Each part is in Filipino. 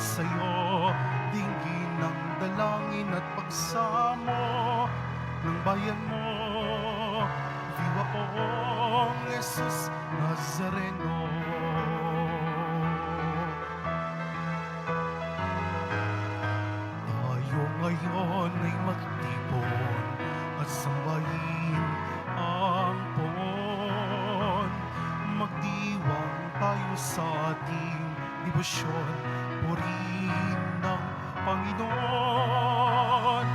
sa'yo, dinggin ng dalangin at pagsamo ng bayan mo. Viva poong Jesus Nazareno. Tayo ngayon ay magtipon at sambahin ang poon. Magdiwang tayo sa ating debosyon, purihin ng Panginoon.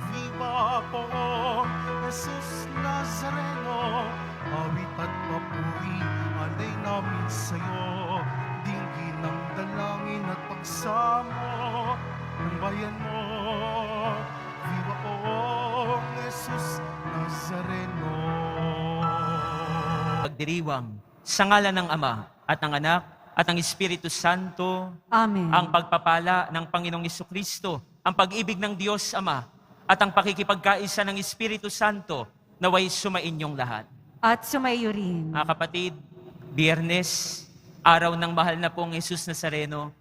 Viva poong Jesus Nazareno, awit at papuri alay namin sa'yo, dinggin ng dalangin at pagsamo ng bayan mo. Viva poong Jesus Nazareno. Pagdiriwang sa ngalan ng Ama at ng Anak at ng Espiritu Santo, Amen. ang pagpapala ng Panginoong Jesucristo, ang pag-ibig ng Diyos Ama, at ang pakikipagkaisa ng Espiritu Santo naway sumainyong lahat. At sumayo rin. Mga kapatid, Biyernes, araw ng mahal na pong Jesus Nazareno,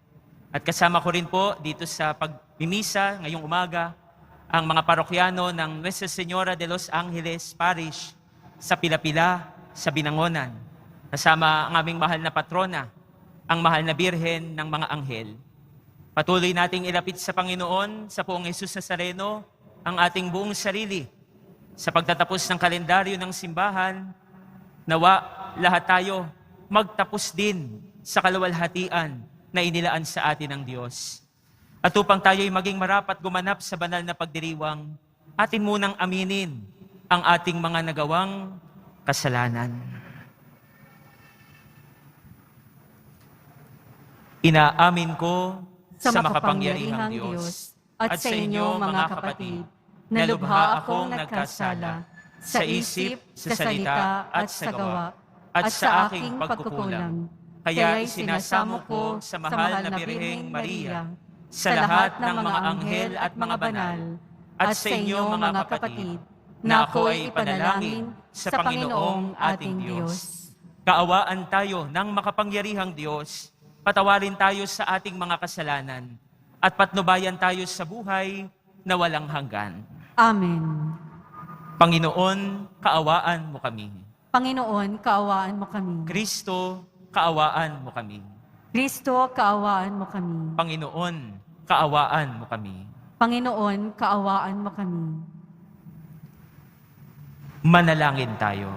at kasama ko rin po dito sa pagmimisa ngayong umaga, ang mga parokyano ng Nuestra Señora de los Angeles Parish sa Pila-Pila, sa Binangonan, kasama ang aming mahal na patrona, ang mahal na Birhen ng mga Anghel. Patuloy nating ilapit sa Panginoon, sa poong Jesus Nazareno, ang ating buong sarili. Sa pagtatapos ng kalendaryo ng simbahan, nawa lahat tayo magtapos din sa kaluwalhatian na inilaan sa atin ng Diyos. At upang tayo'y maging marapat gumanap sa banal na pagdiriwang, atin munang aminin ang ating mga nagawang kasalanan. Inaamin ko sa makapangyarihang Diyos at sa inyo mga kapatid, na lubha akong nagkasala sa isip, sa salita at sa gawa, at sa aking pagkukulang. Kaya isinasamo ko sa mahal na Birheng Maria, sa lahat ng mga anghel at mga banal, at sa inyo mga kapatid, na ako ay ipanalangin sa Panginoong ating Diyos. Kaawaan tayo ng makapangyarihang Diyos, patawarin tayo sa ating mga kasalanan, at patnubayan tayo sa buhay na walang hanggan. Amen. Panginoon, kaawaan mo kami. Panginoon, kaawaan mo kami. Kristo, kaawaan mo kami. Kristo, kaawaan mo kami. Panginoon, kaawaan mo kami. Panginoon, kaawaan mo kami. Manalangin tayo.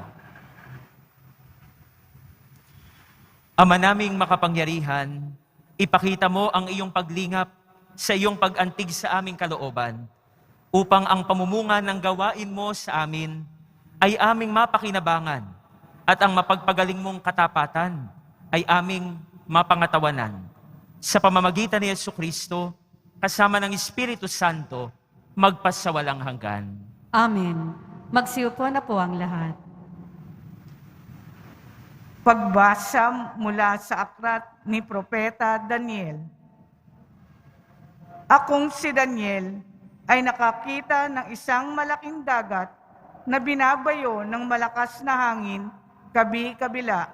Ama naming makapangyarihan, ipakita mo ang iyong paglingap sa iyong pag-antig sa aming kalooban, upang ang pamumunga ng gawain mo sa amin ay aming mapakinabangan at ang mapagpagaling mong katapatan ay aming mapangatawanan. Sa pamamagitan ni Jesucristo, kasama ng Espiritu Santo, magpasawalang hanggan. Amen. Magsiupo na po ang lahat. Pagbasa mula sa aklat ni Propeta Daniel. Akong si Daniel ay nakakita ng isang malaking dagat na binabayo ng malakas na hangin kabi-kabila.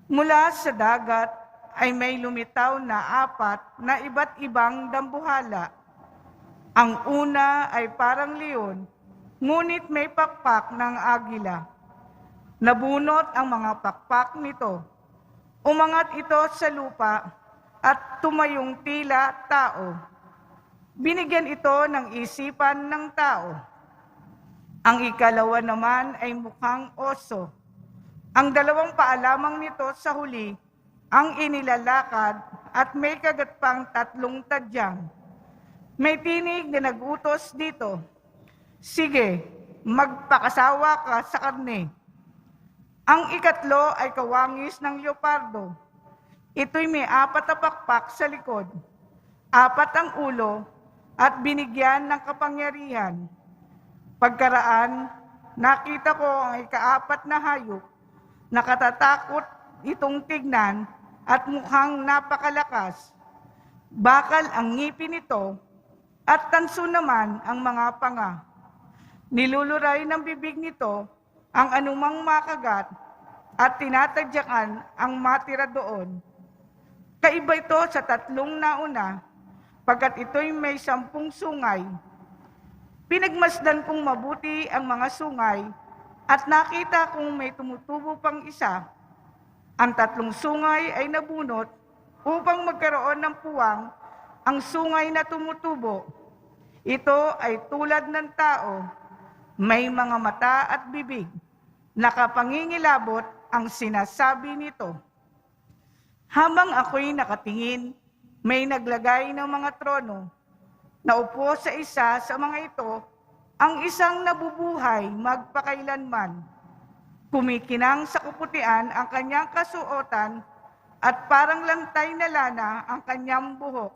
Mula sa dagat ay may lumitaw na apat na iba't ibang dambuhala. Ang una ay parang leon, ngunit may pakpak ng agila. Nabunot ang mga pakpak nito. Umangat ito sa lupa at tumayong tila tao. Binigyan ito ng isipan ng tao. Ang ikalawa naman ay mukhang oso. Ang dalawang paalamang nito sa huli ang inilalakad at may kagat pang 3 tadyang. May tinig na nagutos dito, "Sige, magpakasawa ka sa karne." Ang ikatlo ay kawangis ng leopardo. Ito'y may 4 na pakpak sa likod, 4 ang ulo, at binigyan ng kapangyarihan. Pagkaraan, nakita ko ang ika-4 na hayop, nakatatakot itong tignan at mukhang napakalakas. Bakal ang ngipin nito at tanso naman ang mga panga. Niluluray ng bibig nito ang anumang makagat at tinatadyakan ang matira doon. Kaiba ito sa tatlong nauna, pagkat ito'y may 10 sungay. Pinagmasdan kong mabuti ang mga sungay at nakita kong may tumutubo pang isa. Ang 3 sungay ay nabunot upang magkaroon ng puwang ang sungay na tumutubo. Ito ay tulad ng tao, may mga mata at bibig, nakapangingilabot ang sinasabi nito. Habang ako'y nakatingin, may naglagay ng mga trono. Naupo sa isa sa mga ito, ang isang nabubuhay magpakailanman. Kumikinang sa kaputian ang kanyang kasuotan at parang lantay na lana ang kanyang buhok.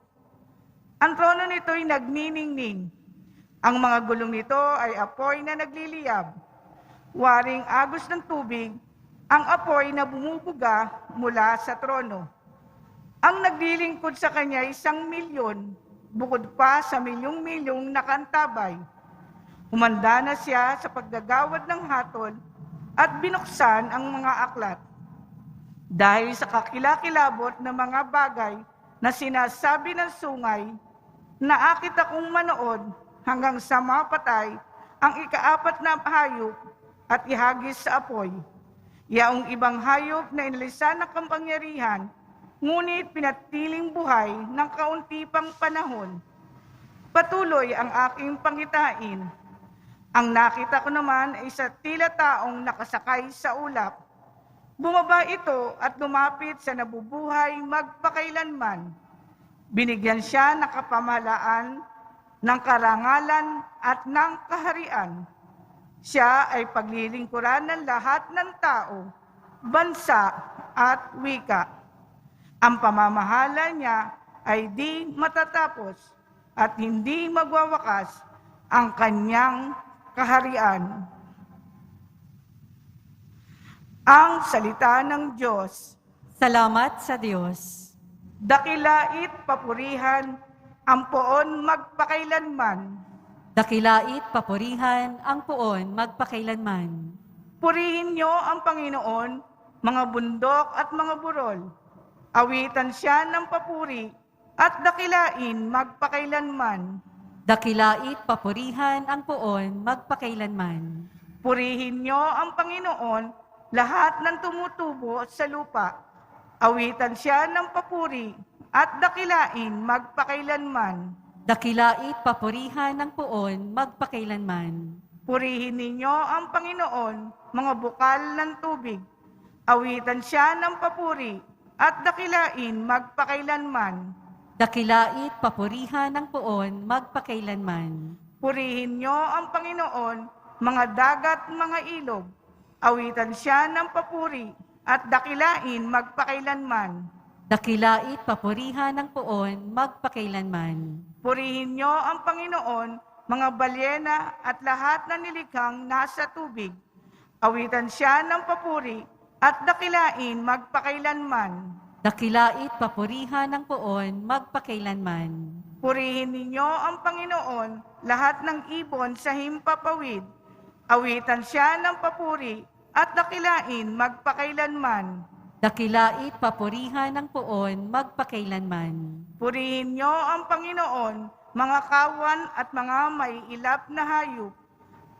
Ang trono nito'y nagniningning. Ang mga gulong nito ay apoy na nagliliyab. Waring agos ng tubig, ang apoy na bumubuga mula sa trono. Ang naglilingkod sa kanya 1,000,000, bukod pa sa milyong-milyong nakantabay. Humanda na siya sa paggagawad ng hatol at binuksan ang mga aklat. Dahil sa kakilakilabot na mga bagay na sinasabi ng sungay, naakit akong manood hanggang sa mapatay ang ika-4 na hayop at ihagis sa apoy. Yaong ibang hayop na inalisan ng kampangyarihan, ngunit pinatiling buhay ng kaunti pang panahon. Patuloy ang aking pangitain. Ang nakita ko naman ay sa tila taong nakasakay sa ulap. Bumaba ito at lumapit sa nabubuhay magpakailanman. Binigyan siya ng kapamahalaan, ng karangalan at ng kaharian. Siya ay paglilingkuran ng lahat ng tao, bansa at wika. Ang pamamahala niya ay di matatapos at hindi magwawakas ang kanyang kaharian. Ang salita ng Diyos. Salamat sa Diyos. Dakilait papurihan ang poon magpakailanman. Dakilait papurihan ang poon magpakailanman. Purihin niyo ang Panginoon, mga bundok at mga burol. Awitan siya ng papuri at dakilain magpakailanman. Dakilait papurihan ang poon magpakailanman. Purihin niyo ang Panginoon, lahat ng tumutubo sa lupa. Awitan siya ng papuri at dakilain magpakailanman. Dakilait papurihan ang poon magpakailanman. Purihin ninyo ang Panginoon, mga bukal ng tubig. Awitan siya ng papuri at dakilain magpakailanman. Dakilait papurihan ang poon magpakailanman. Purihin niyo ang Panginoon, mga dagat, mga ilog. Awitan siya ng papuri at dakilain magpakailanman. Dakilait papurihan ang poon magpakailanman. Purihin niyo ang Panginoon, mga balyena at lahat ng nilikhang nasa tubig. Awitan siya ng papuri at dakilain magpakailanman. Dakilait papurihan ang poon magpakailanman. Purihin ninyo ang Panginoon, lahat ng ibon sa himpapawid. Awitan siya ng papuri at dakilain magpakailanman. Dakilait papurihan ang poon magpakailanman. Purihin niyo ang Panginoon, mga kawan at mga may ilap na hayop.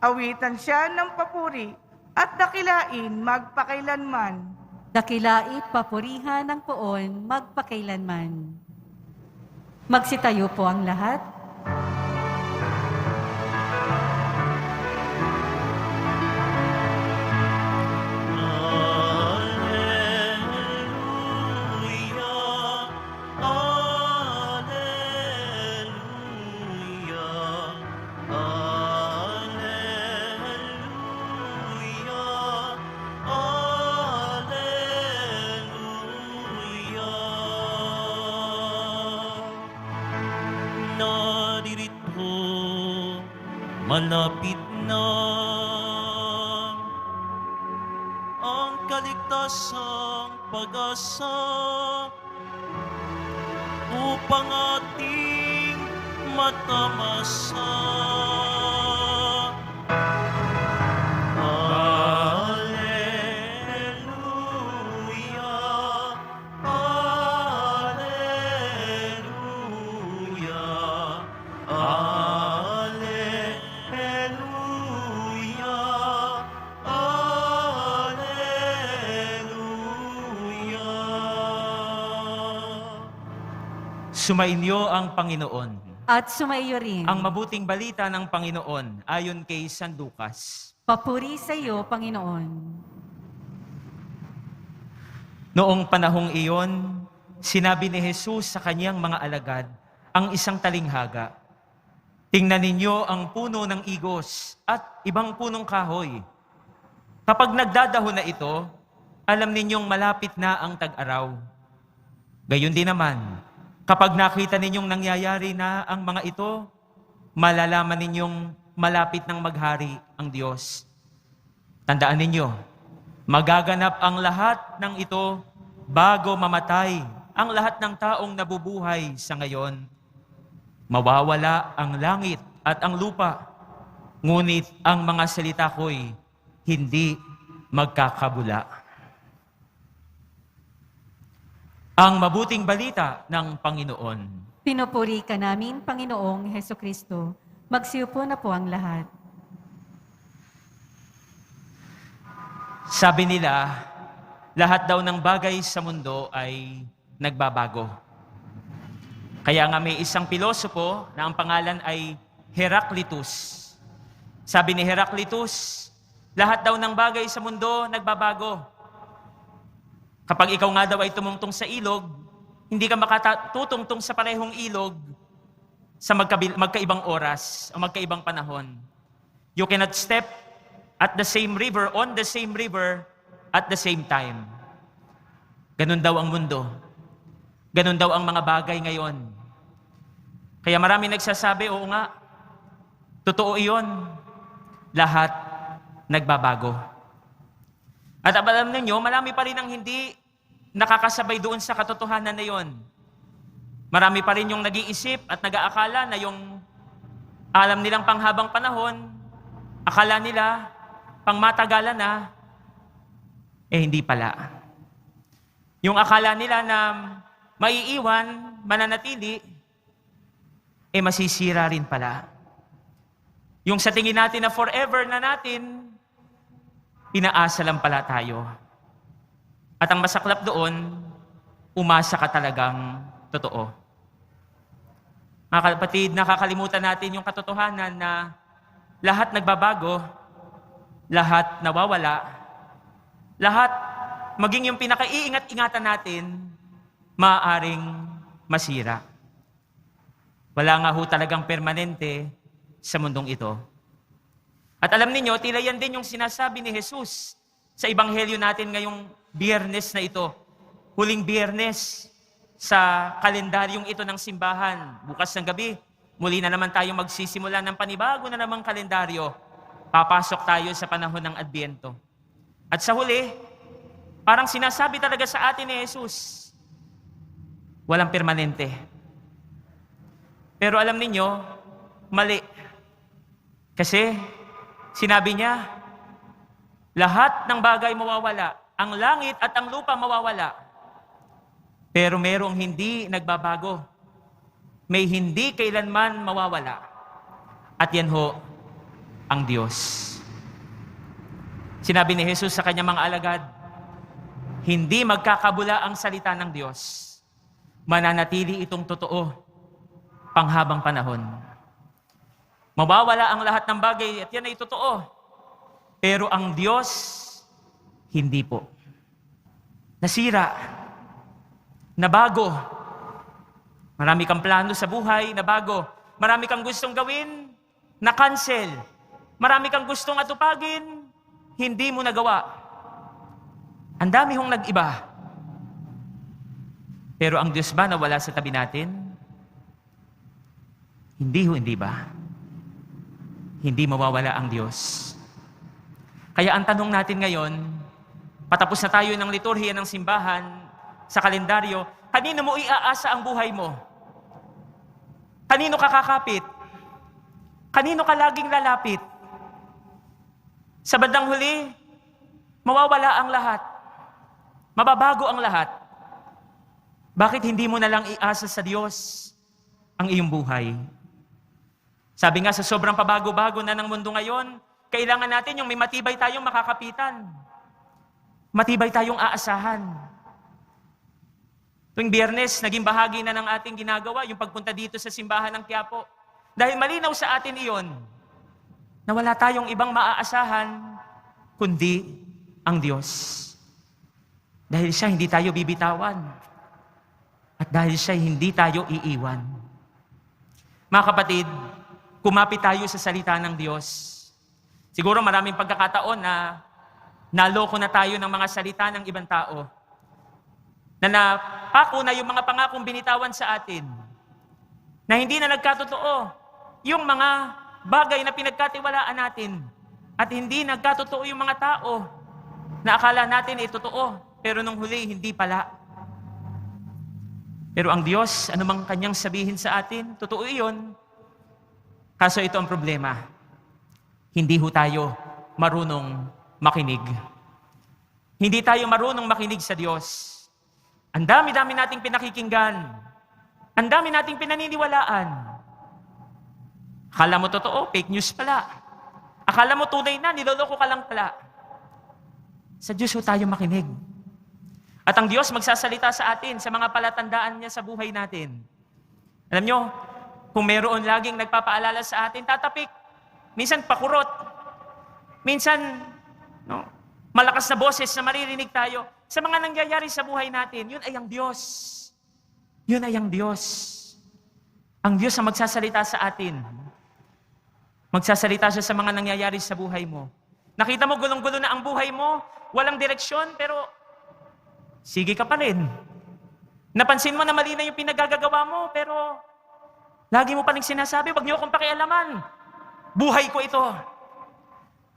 Awitan siya ng papuri at dakilain magpakailanman. Dakilait papurihan ang poon magpakailanman. Magsitayo po ang lahat. Naririto, malapit na ang kaligtasang pag-asa upang ating matamasa. Alleluia, Alleluia. Sumainyo ang Panginoon. At sumaiyo rin. Ang mabuting balita ng Panginoon ayon kay San Lucas. Papuri sa iyo, Panginoon. Noong panahong iyon, sinabi ni Jesus sa kanyang mga alagad ang isang talinghaga. Tingnan ninyo ang puno ng igos at ibang punong kahoy. Kapag nagdadahon na ito, alam ninyong malapit na ang tag-araw. Gayon din naman, kapag nakita ninyong nangyayari na ang mga ito, malalaman ninyong malapit ng maghari ang Diyos. Tandaan ninyo, magaganap ang lahat ng ito bago mamatay ang lahat ng taong nabubuhay sa ngayon. Mawawala ang langit at ang lupa, ngunit ang mga salita ko'y hindi magkakabula. Ang mabuting balita ng Panginoon. Pinupuri ka namin, Panginoong Hesukristo. Magsiupo na po ang lahat. Sabi nila, lahat daw ng bagay sa mundo ay nagbabago. Kaya nga may isang pilosopo na ang pangalan ay Heraclitus. Sabi ni Heraclitus, lahat daw ng bagay sa mundo nagbabago. Kapag ikaw nga daw ay tumungtong sa ilog, hindi ka makatutungtong sa parehong ilog sa magkaibang oras o magkaibang panahon. You cannot step at the same river, on the same river, at the same time. Ganun daw ang mundo. Ganun daw ang mga bagay ngayon. Kaya marami nagsasabi, oo nga, totoo iyon. Lahat nagbabago. At alam ninyo, marami pa rin ang hindi nakakasabay doon sa katotohanan na yon. Marami pa rin yung nag-iisip at nag-aakala na yung alam nilang panghabang panahon, akala nila pangmatagalan na, hindi pala. Yung akala nila na maiiwan, mananatili, masisira rin pala. Yung sa tingin natin na forever na natin, pinaasa lang pala tayo. At ang masaklap doon, umasa ka talagang totoo. Mga kapatid, nakakalimutan natin yung katotohanan na lahat nagbabago, lahat nawawala, lahat, maging yung pinakaiingat-ingatan natin, maaaring masira. Wala nga ho talagang permanente sa mundong ito. At alam niyo, tila yan din yung sinasabi ni Jesus sa ebanghelyo natin ngayong Biyernes na ito. Huling Biyernes sa kalendaryong ito ng simbahan. Bukas ng gabi, muli na naman tayo magsisimula ng panibago na namang kalendaryo. Papasok tayo sa panahon ng Adbyento. At sa huli, parang sinasabi talaga sa atin ni Jesus, walang permanente. Pero alam niyo, mali. Kasi sinabi niya, lahat ng bagay mawawala. Ang langit at ang lupa mawawala. Pero merong hindi nagbabago. May hindi kailanman mawawala. At yan ho, ang Diyos. Sinabi ni Jesus sa kanyang mga alagad, hindi magkakabula ang salita ng Diyos. Mananatili itong totoo panghabang panahon. Mawawala ang lahat ng bagay at yan ay totoo. Pero ang Diyos, hindi po. Nasira. Nabago. Marami kang plano sa buhay, nabago. Marami kang gustong gawin, na-cancel. Marami kang gustong atupagin, hindi mo nagawa. Ang dami hong nag-iba. Pero ang Diyos ba na wala sa tabi natin? Hindi ba? Hindi mawawala ang Diyos. Kaya ang tanong natin ngayon, patapos na tayo ng liturhiya ng simbahan, sa kalendaryo, kanino mo iaasa ang buhay mo? Kanino ka kakapit? Kanino ka laging lalapit? Sa bandang huli, mawawala ang lahat. Mababago ang lahat. Bakit hindi mo na lang iasa sa Diyos ang iyong buhay? Sabi nga sa sobrang pabago-bago na ng mundo ngayon, kailangan natin yung may matibay tayong makakapitan. Matibay tayong aasahan. Tuwing Biyernes, naging bahagi na ng ating ginagawa yung pagpunta dito sa simbahan ng Quiapo. Dahil malinaw sa atin iyon na wala tayong ibang maaasahan kundi ang Diyos. Dahil siya hindi tayo bibitawan. At dahil siya hindi tayo iiwan. Mga kapatid, kumapit tayo sa salita ng Diyos. Siguro maraming pagkakataon na naloko na tayo ng mga salita ng ibang tao. Na napako na yung mga pangakong binitawan sa atin. Na hindi na nagkatotoo yung mga bagay na pinagkatiwalaan natin. At hindi nagkatotoo yung mga tao na akala natin ay totoo. Pero nung huli, hindi pala. Pero ang Diyos, anumang kanyang sabihin sa atin, totoo iyon. Kaso ito ang problema. Hindi ho tayo marunong makinig. Hindi tayo marunong makinig sa Diyos. Ang dami-dami nating pinakikinggan. Ang dami nating pinaniniwalaan. Akala mo totoo, fake news pala. Akala mo tunay na, niloloko ka lang pala. Sa Diyos ho tayo makinig. At ang Diyos magsasalita sa atin sa mga palatandaan niya sa buhay natin. Alam nyo, kung meron laging nagpapaalala sa atin, tatapik. Minsan pakurot. Minsan, malakas na boses na maririnig tayo. Sa mga nangyayari sa buhay natin, yun ay ang Diyos. Yun ay ang Diyos. Ang Diyos ang magsasalita sa atin. Magsasalita siya sa mga nangyayari sa buhay mo. Nakita mo gulong-gulo na ang buhay mo, walang direksyon, pero sige ka pa rin. Napansin mo na mali na yung pinagagagawa mo, pero lagi mo pa rin sinasabi, wag niyo akong pakialaman. Buhay ko ito.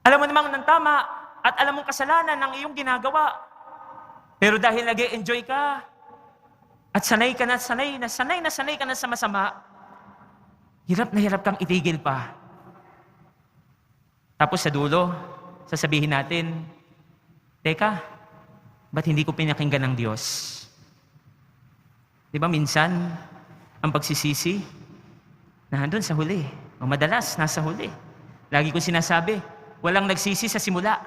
Alam mo namang ng tama at alam mong kasalanan ng iyong ginagawa. Pero dahil nag-e-enjoy ka at sanay ka na sanay ka na sa masama, hirap na hirap kang itigil pa. Tapos sa dulo, sasabihin natin, teka, ba't hindi ko pinakinggan ng Diyos? Di ba minsan, ang pagsisisi, nandun sa huli. O madalas, nasa huli. Lagi ko sinasabi, walang nagsisi sa simula.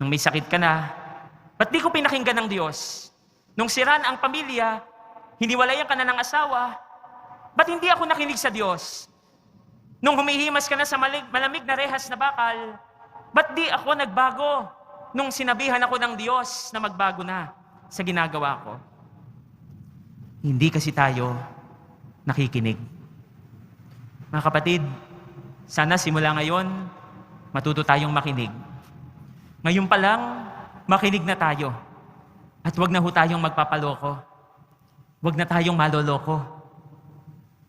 Nung may sakit ka na, ba't di ko pinakinggan ng Diyos? Nung siraan ang pamilya, hiniwalayan ka na ng asawa, ba't hindi ako nakinig sa Diyos? Nung humihimas ka na sa malamig na rehas na bakal, ba't di ako nagbago? Nung sinabihan ako ng Diyos na magbago na sa ginagawa ko. Hindi kasi tayo nakikinig. Mga kapatid, sana simula ngayon, matuto tayong makinig. Ngayon pa lang, makinig na tayo. At wag na ho tayong magpapaloko. Wag na tayong maloloko.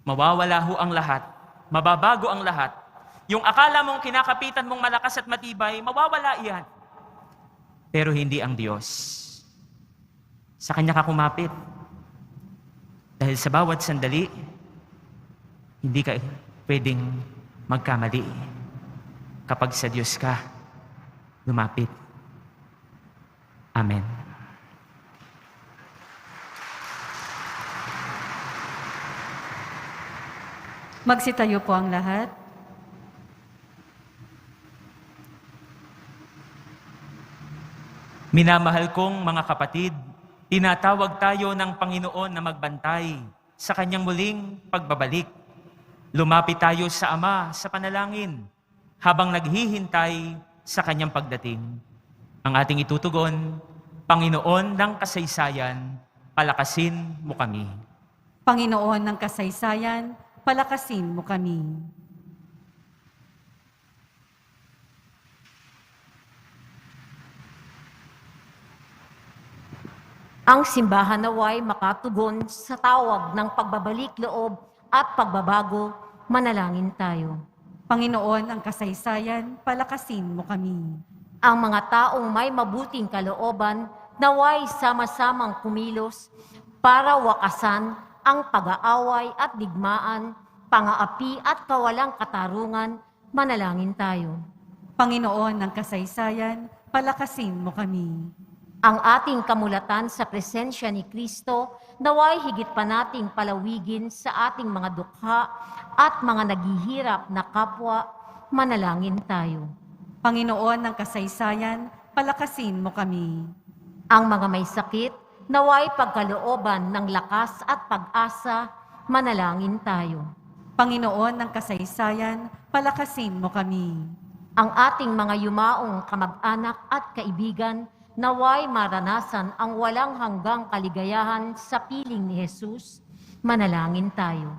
Mawawala ho ang lahat. Mababago ang lahat. Yung akala mong kinakapitan mong malakas at matibay, mawawala iyan. Pero hindi ang Diyos. Sa Kanya ka kumapit. Dahil sa bawat sandali, hindi ka pwedeng magkamali. Kapag sa Diyos ka, lumapit. Amen. Magsitayo po ang lahat. Minamahal kong mga kapatid, tinatawag tayo ng Panginoon na magbantay sa Kanyang muling pagbabalik. Lumapit tayo sa Ama sa panalangin habang naghihintay sa Kanyang pagdating. Ang ating itutugon, Panginoon ng kasaysayan, palakasin mo kami. Panginoon ng kasaysayan, palakasin mo kami. Ang simbahan naway makatugon sa tawag ng pagbabalik loob at pagbabago, manalangin tayo. Panginoon ang kasaysayan, palakasin mo kami. Ang mga taong may mabuting kalooban, naway sama-samang kumilos para wakasan ang pag-aaway at digmaan, pangaapi at kawalang katarungan, manalangin tayo. Panginoon ng kasaysayan, palakasin mo kami. Ang ating kamulatan sa presensya ni Kristo, naway higit pa nating palawigin sa ating mga dukha at mga naghihirap na kapwa, manalangin tayo. Panginoon ng kasaysayan, palakasin mo kami. Ang mga may sakit, naway pagkalooban ng lakas at pag-asa, manalangin tayo. Panginoon ng kasaysayan, palakasin mo kami. Ang ating mga yumaong kamag-anak at kaibigan, naway maranasan ang walang hanggang kaligayahan sa piling ni Jesus, manalangin tayo.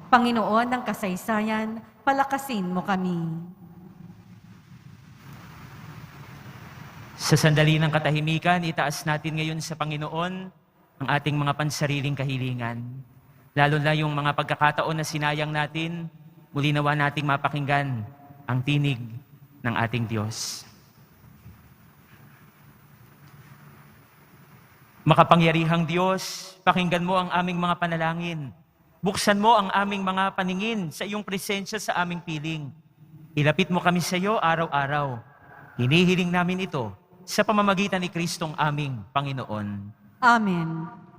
Panginoon ng kasaysayan, palakasin mo kami. Sa sandali ng katahimikan, itaas natin ngayon sa Panginoon ang ating mga pansariling kahilingan. Lalo na yung mga pagkakataon na sinayang natin, muli nawa nating mapakinggan ang tinig ng ating Diyos. Makapangyarihang Diyos, pakinggan mo ang aming mga panalangin. Buksan mo ang aming mga paningin sa iyong presensya sa aming piling. Ilapit mo kami sa iyo araw-araw. Hinihiling namin ito sa pamamagitan ni Kristong aming Panginoon. Amen.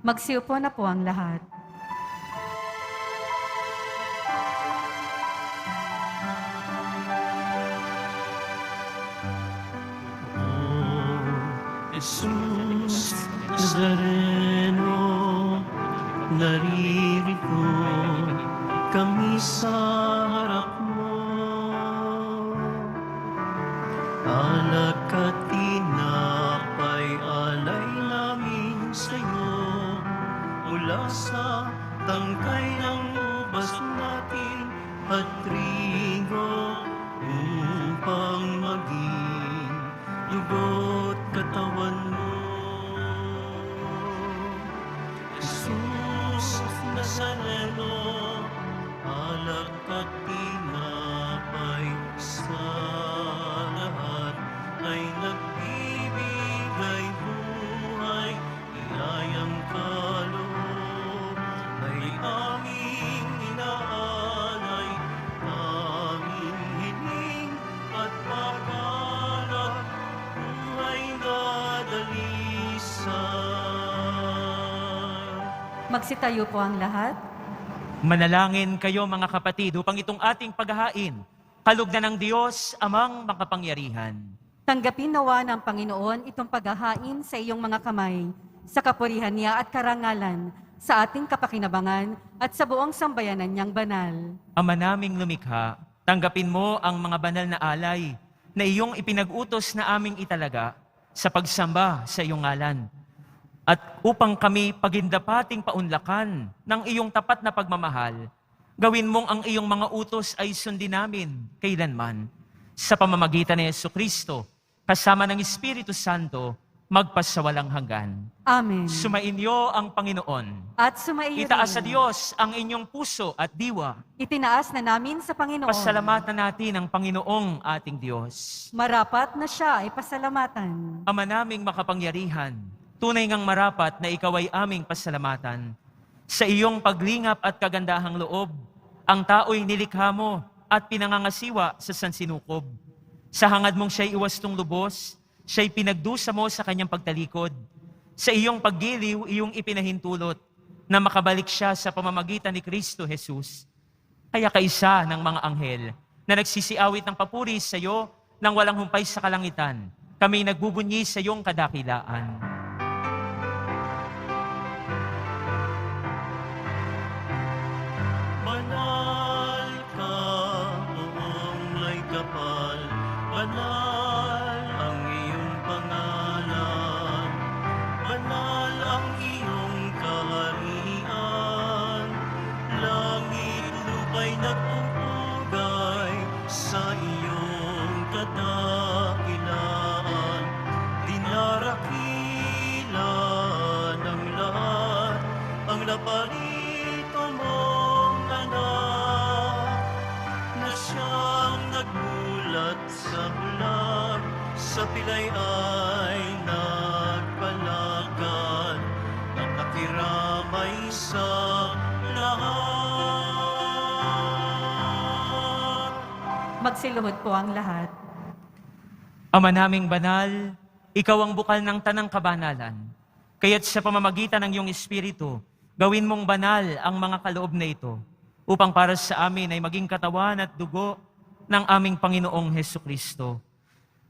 Magsiupo na po ang lahat. Jesus Nazareno, naririto kami sa harap mo. Alak at tinapay, alay namin sa'yo, mula sa tangkay ng ubas natin at trigo, upang maging dugo't katawan mo. Jesus Nazareno, alak at tinapay, sa lahat ay nagbibigay buhay, iyayang kaloob ay aming inaalay, aming hiling at pagkalap, buhay na dalisay. Magsitayo po ang lahat. Manalangin kayo mga kapatid upang itong ating paghahain, kalugdan ng Diyos amang makapangyarihan. Tanggapin nawa ng Panginoon itong paghahain sa iyong mga kamay, sa kapurihan niya at karangalan, sa ating kapakinabangan at sa buong sambayanan niyang banal. Ama naming lumikha, tanggapin mo ang mga banal na alay na iyong ipinag-utos na aming italaga sa pagsamba sa iyong ngalan. At upang kami pagindapating paunlakan ng iyong tapat na pagmamahal, gawin mong ang iyong mga utos ay sundin namin kailanman. Sa pamamagitan ni Jesucristo, kasama ng Espiritu Santo, magpasawalang hanggan. Amen. Sumainyo ang Panginoon. At sumaiyo Itaas sa rin. Diyos ang inyong puso at diwa. Itinaas na namin sa Panginoon. Pasalamatan natin ang Panginoong ating Diyos. Marapat na siya ay pasalamatan. Ama naming makapangyarihan, tunay ngang marapat na ikaw ay aming pasalamatan. Sa iyong paglingap at kagandahang loob, ang tao'y nilikha mo at pinangangasiwa sa sansinukob. Sa hangad mong siya'y iwastong lubos, siya'y pinagdusa mo sa kanyang pagtalikod. Sa iyong paggiliw, iyong ipinahintulot na makabalik siya sa pamamagitan ni Kristo Jesus. Kaya kaisa ng mga anghel na nagsisiawit ng papuri sa iyo nang walang humpay sa kalangitan, kami nagbubunyi sa iyong kadakilaan. Banal ka, buong may kapal, banal ang iyong pangalan, banal ang iyong kaharian, langit lupa'y nagpupugay sa iyong kadakilaan, dinarakila ng lahat ang naparito mong anak, na siyang nagmulat sa bulag, sa pilay ay nagpalagad, at nakiramay sa lahat. Magsiluhod po ang lahat. Ama naming banal, ikaw ang bukal ng tanang kabanalan. Kaya't sa pamamagitan ng iyong Espiritu, gawin mong banal ang mga kaloob na ito, upang para sa amin ay maging katawan at dugo ng aming Panginoong Hesukristo.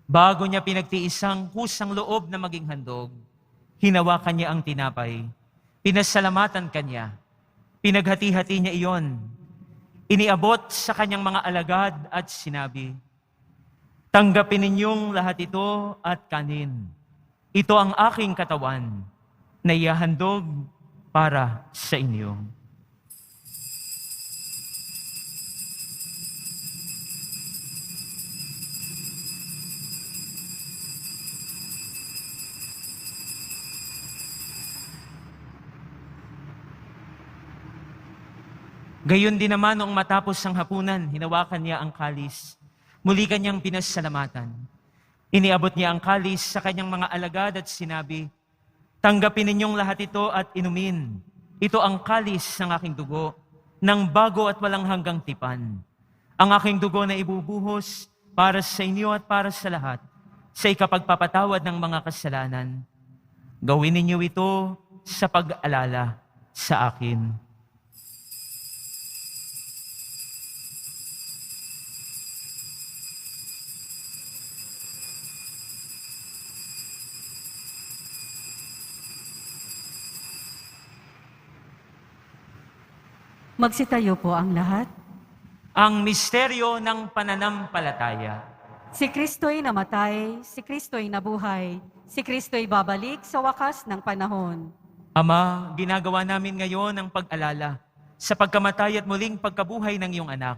Bago niya pinagtiisang kusang loob na maging handog, hinawakan niya ang tinapay, pinasalamatan kanya, pinaghati-hati niya iyon, iniabot sa kanyang mga alagad at sinabi, "Tanggapin ninyong lahat ito at kanin. Ito ang aking katawan na ihahandog para sa inyo." Gayon din naman noong matapos ang hapunan, hinawakan niya ang kalis. Muli kanyang pinasalamatan. Iniabot niya ang kalis sa kanyang mga alagad at sinabi, "Tanggapin ninyong lahat ito at inumin. Ito ang kalis ng aking dugo, ng bago at walang hanggang tipan. Ang aking dugo na ibubuhos para sa inyo at para sa lahat, sa ikapagpapatawad ng mga kasalanan. Gawin ninyo ito sa pag-alala sa akin." Magsitayo po ang lahat. Ang misteryo ng pananampalataya. Si Kristo'y namatay, si Kristo'y nabuhay, si Kristo'y babalik sa wakas ng panahon. Ama, ginagawa namin ngayon ang pag-alala sa pagkamatay at muling pagkabuhay ng iyong anak.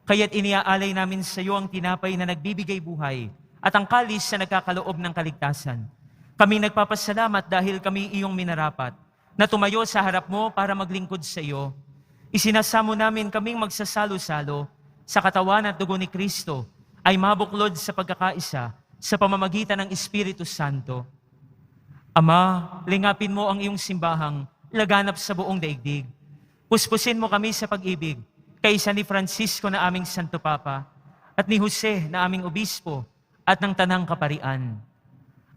Kaya't iniaalay namin sa iyo ang tinapay na nagbibigay buhay at ang kalis na nagkakaloob ng kaligtasan. Kami nagpapasalamat dahil kami iyong minarapat na tumayo sa harap mo para maglingkod sa iyo. Isinasamo namin kaming magsasalo-salo sa katawan at dugo ni Kristo ay mabuklod sa pagkakaisa sa pamamagitan ng Espiritu Santo. Ama, lingapin mo ang iyong simbahang laganap sa buong daigdig. Puspusin mo kami sa pag-ibig, kaysa ni Francisco na aming Santo Papa at ni Jose na aming Obispo at ng Tanang Kaparian.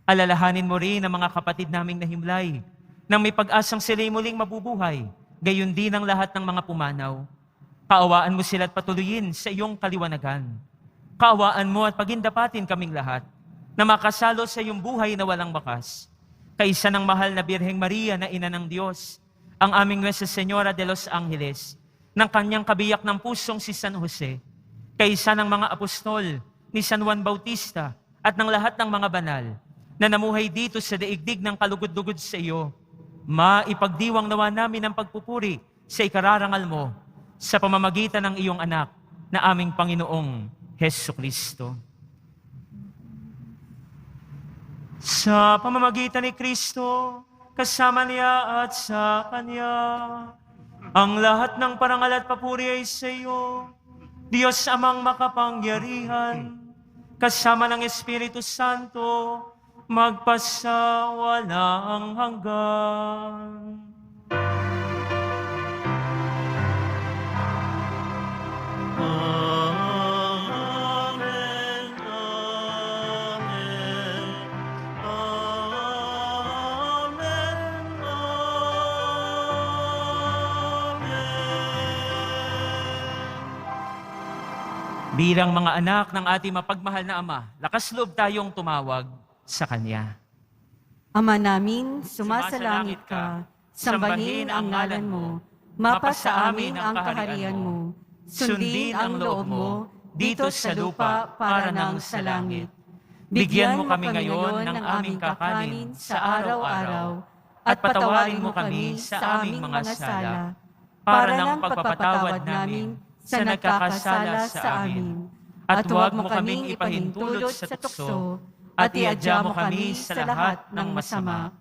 Alalahanin mo rin ang mga kapatid naming nahimlay nang may pag-asang sila'y muling mabubuhay, gayon din ang lahat ng mga pumanaw. Kaawaan mo sila at patuloyin sa iyong kaliwanagan. Kaawaan mo at pagindapatin kaming lahat na makasalo sa iyong buhay na walang bakas. Kaisa ng mahal na Birheng Maria na Ina ng Diyos, ang aming Nuestra Señora de los Angeles, ng kanyang kabiyak ng pusong si San Jose, kaisa ng mga apostol ni San Juan Bautista at ng lahat ng mga banal na namuhay dito sa daigdig ng kalugod-lugod sa iyo, maipagdiwang nawa namin ang pagpupuri sa ikararangal mo sa pamamagitan ng iyong anak na aming Panginoong Hesukristo. Sa pamamagitan ni Kristo, kasama niya at sa Kanya, ang lahat ng parangal at papuri ay sa iyo, Diyos amang makapangyarihan, kasama ng Espiritu Santo, magpasawalang hanggan. Amen, amen, amen, amen. Bilang mga anak ng ating mapagmahal na Ama, lakas loob tayong tumawag sa Kanya. Ama namin, sumasalangit ka, sambahin ang ngalan mo, mapasa amin ang kaharian mo, sundin ang loob mo, dito sa lupa para nang sa langit. Bigyan mo kami ngayon ng aming kakanin sa araw-araw, at patawarin mo kami sa aming mga sala, para ng pagpapatawad namin sa nagkakasala sa amin. At huwag mo kaming ipahintulot sa tukso, at iadya mo kami sa lahat ng masama.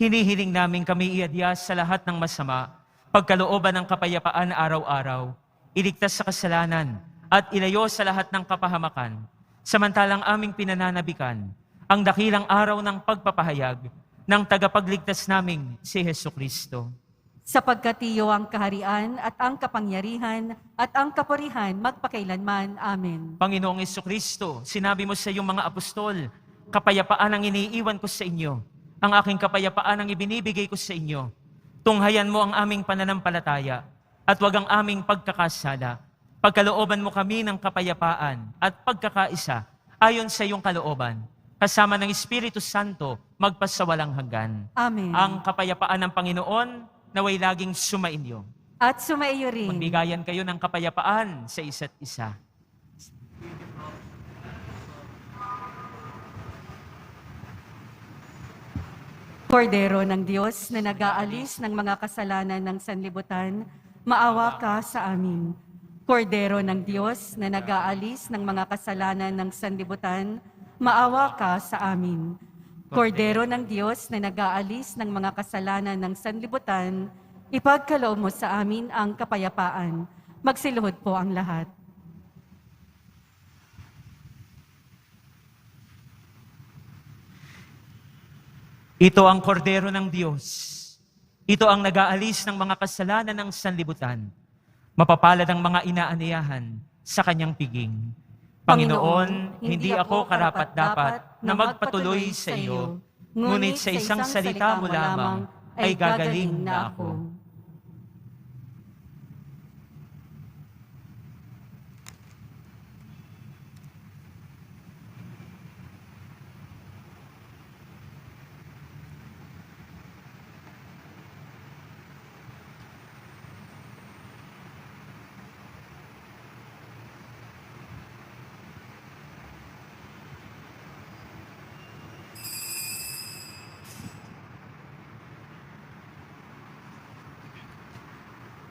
Hinihiling namin kami iadya sa lahat ng masama, pagkalooban ng kapayapaan araw-araw, iligtas sa kasalanan, at ilayo sa lahat ng kapahamakan, samantalang aming pinananabikan ang dakilang araw ng pagpapahayag ng tagapagligtas naming si Hesukristo. Sapagkat iyo ang kaharian at ang kapangyarihan at ang kapurihan magpakailanman. Amen. Panginoong Hesukristo, sinabi mo sa iyong mga apostol, kapayapaan ang iniiwan ko sa inyo, ang aking kapayapaan ang ibinibigay ko sa inyo. Tunghayan mo ang aming pananampalataya at wag ang aming pagkakasala. Pagkalooban mo kami ng kapayapaan at pagkakaisa ayon sa iyong kalooban. kasama ng Espiritu Santo, magpasawalang hanggan. Amen. Ang kapayapaan ng Panginoon, naway laging sumainyo. At sumaiyo rin. Magbigayan kayo ng kapayapaan sa isa't isa. Kordero ng Diyos na nag-aalis ng mga kasalanan ng sanlibutan, maawa ka sa amin. Kordero ng Diyos na nag-aalis ng mga kasalanan ng sanlibutan, maawa ka sa amin. Kordero ng Diyos na nag-aalis ng mga kasalanan ng sanlibutan, ipagkaloob mo sa amin ang kapayapaan. Magsiluhod po ang lahat. Ito ang kordero ng Diyos. Ito ang nag-aalis ng mga kasalanan ng sanlibutan. Mapapalad ang mga inaaniyahan sa kanyang piging. Panginoon, hindi ako karapat-dapat na magpatuloy sa iyo, ngunit sa isang salita mo lamang ay gagaling na ako.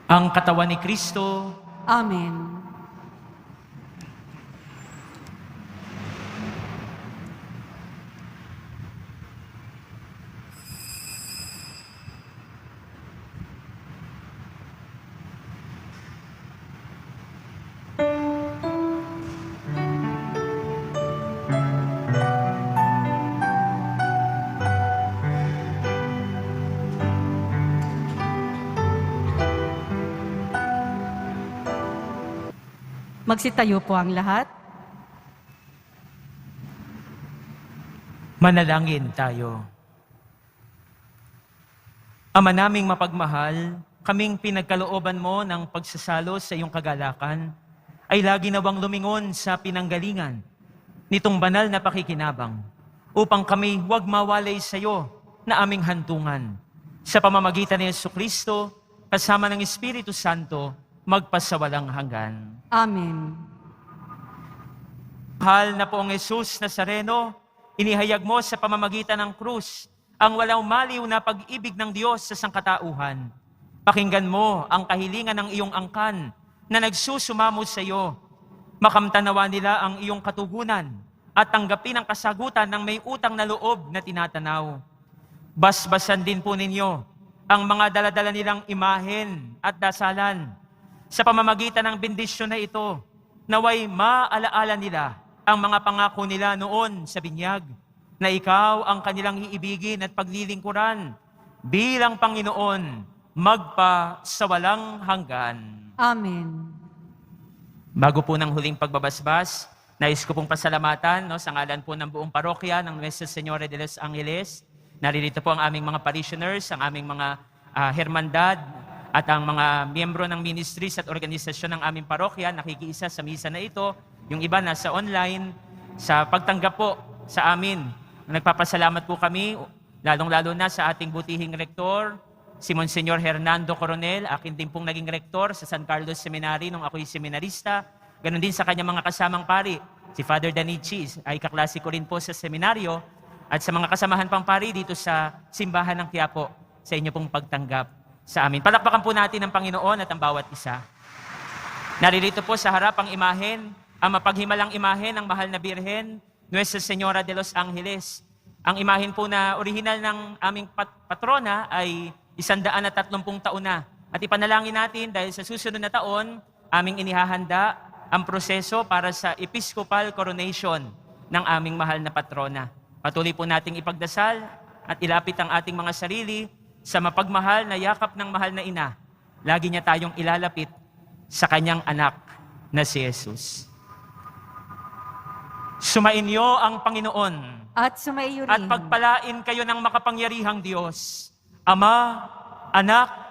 Ang katawan ni Kristo, Amen. Magsitayo po ang lahat. manalangin tayo. Ama naming mapagmahal, kaming pinagkalooban mo ng pagsasalo sa iyong kagalakan, ay lagi nawang lumingon sa pinanggalingan nitong banal na pakikinabang, upang kami huwag mawalay sa iyo na aming hantungan. Sa pamamagitan ni Jesucristo, kasama ng Espiritu Santo, magpasawalang hanggan. Amen. Mahal na poong Jesus Nazareno, inihayag mo sa pamamagitan ng krus ang walang maliw na pag-ibig ng Diyos sa sangkatauhan. Pakinggan mo ang kahilingan ng iyong angkan na nagsusumamo sa iyo. Makamtanawa nila ang iyong katugunan at tanggapin ang kasagutan ng may utang na loob na tinatanaw. Basbasan din po ninyo ang mga daladala nilang imahen at dasalan. Sa pamamagitan ng bendisyon na ito, naway maalaala nila ang mga pangako nila noon sa binyag, na ikaw ang kanilang iibigin at paglilingkuran bilang Panginoon, magpa sa walang hanggan. Amen. Bago po ng huling pagbabasbas, nais ko pong pasalamatan sa ngalan po ng buong parokya ng Nuestra Señora de los Angeles. Naririto po ang aming mga parishioners, ang aming mga hermandad, at ang mga miyembro ng ministries at organisasyon ng aming parokya nakikiisa sa misa na ito. Yung iba nasa online, sa pagtanggap po sa amin. Nagpapasalamat po kami, lalong-lalo na sa ating butihing rektor, si Monsignor Hernando Coronel, akin din pong naging rektor sa San Carlos Seminary nung ako'y seminarista. Ganon din sa kanyang mga kasamang pari, si Father Danichi, ay kaklase ko rin po sa seminaryo, at sa mga kasamahan pang pari dito sa Simbahan ng Quiapo, sa inyo pong pagtanggap sa amin. Palakpakan po natin ang Panginoon at ang bawat isa. Naririto po sa harap ang imahen, ang mapaghimalang imahen ng mahal na Birhen, Nuestra Señora de los Angeles. Ang imahen po na orihinal ng aming patrona ay 130 taon na. At ipanalangin natin dahil sa susunod na taon, aming inihahanda ang proseso para sa episcopal coronation ng aming mahal na patrona. Patuloy po nating ipagdasal at ilapit ang ating mga sarili sa mapagmahal na yakap ng mahal na ina. Lagi niya tayong ilalapit sa kanyang anak na si Jesus. Sumainyo ang Panginoon At sumaiyo rin. at pagpalain kayo ng makapangyarihang Diyos, Ama, Anak,